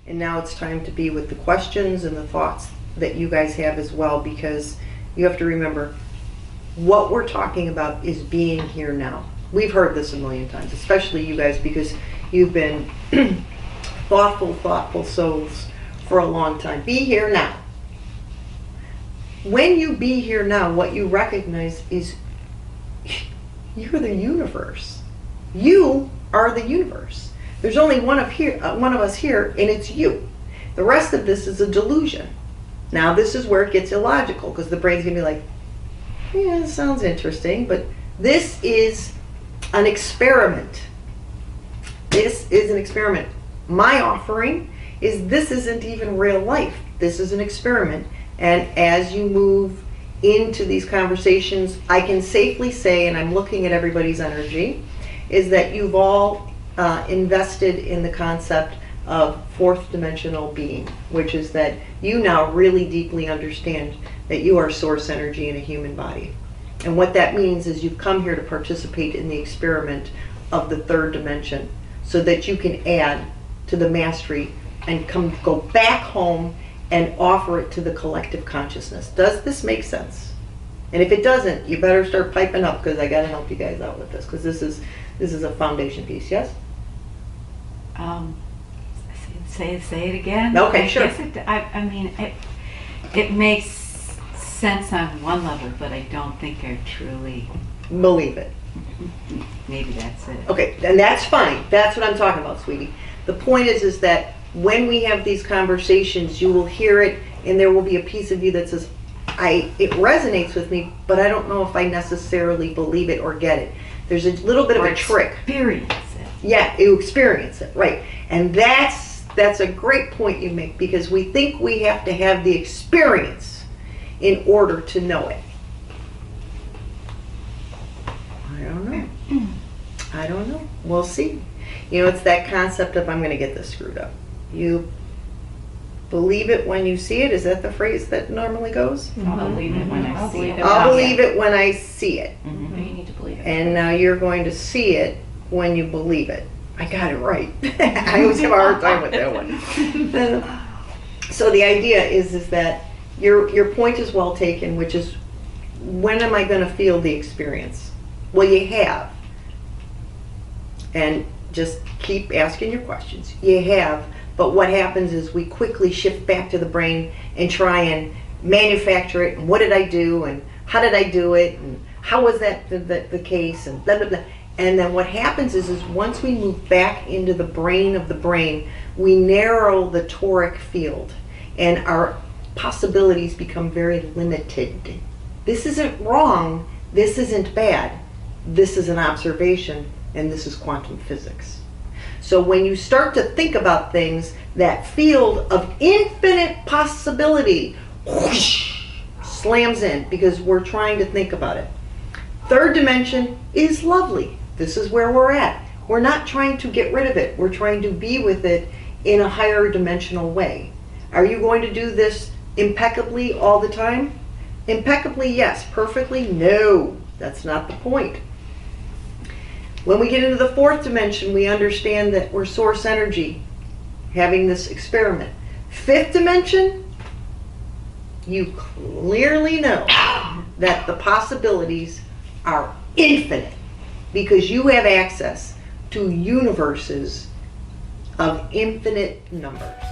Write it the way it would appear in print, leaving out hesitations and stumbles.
And now it's time to be with the questions and the thoughts that you guys have as well, because you have to remember what we're talking about is being here now. We've heard this a million times, especially you guys, because you've been thoughtful souls for a long time. Be here now. When you be here now, what you recognize is you're the universe. You are the universe. There's only one of us here, and it's you. The rest of this is a delusion. Now, this is where it gets illogical, because the brain's going to be like, yeah, it sounds interesting, but this is an experiment. This is an experiment. My offering is this isn't even real life. This is an experiment. And as you move into these conversations, I can safely say, and I'm looking at everybody's energy, is that you've all invested in the concept of fourth dimensional being, which is that you now really deeply understand that you are source energy in a human body. And what that means is you've come here to participate in the experiment of the third dimension so that you can add to the mastery and go back home and offer it to the collective consciousness. Does this make sense? And if it doesn't, you better start piping up, because I got to help you guys out with this, because this is a foundation piece. Yes? Say it again. Okay, I sure. Guess I mean, it makes sense on one level, but I don't think I truly believe it. Maybe that's it. Okay, and that's fine. That's what I'm talking about, sweetie. The point is that when we have these conversations, you will hear it, and there will be a piece of you that says, it resonates with me, but I don't know if I necessarily believe it or get it. There's a little bit of a trick. Experience it. Yeah, you experience it, right. And that's a great point you make, because we think we have to have the experience in order to know it. I don't know. We'll see. You know, it's that concept of I'm going to get this screwed up. You believe it when you see it. Is that the phrase that normally goes? I'll believe it when I see it. I'll believe it when I see it. You need to believe it. And now you're going to see it when you believe it. I got it right. I always have a hard time with that one. So the idea is that your point is well taken, which is, when am I going to feel the experience? Well, you have. And just keep asking your questions. You have. But what happens is we quickly shift back to the brain and try and manufacture it. And what did I do? And how did I do it? And how was that the case? And blah, blah, blah. And then what happens is once we move back into the brain of the brain, we narrow the toric field. And our possibilities become very limited. This isn't wrong. This isn't bad. This is an observation. And this is quantum physics. So when you start to think about things, that field of infinite possibility whoosh, slams in, because we're trying to think about it. Third dimension is lovely. This is where we're at. We're not trying to get rid of it. We're trying to be with it in a higher dimensional way. Are you going to do this impeccably all the time? Impeccably, yes. Perfectly, no. That's not the point. When we get into the fourth dimension, we understand that we're source energy, having this experiment. Fifth dimension, you clearly know that the possibilities are infinite, because you have access to universes of infinite numbers.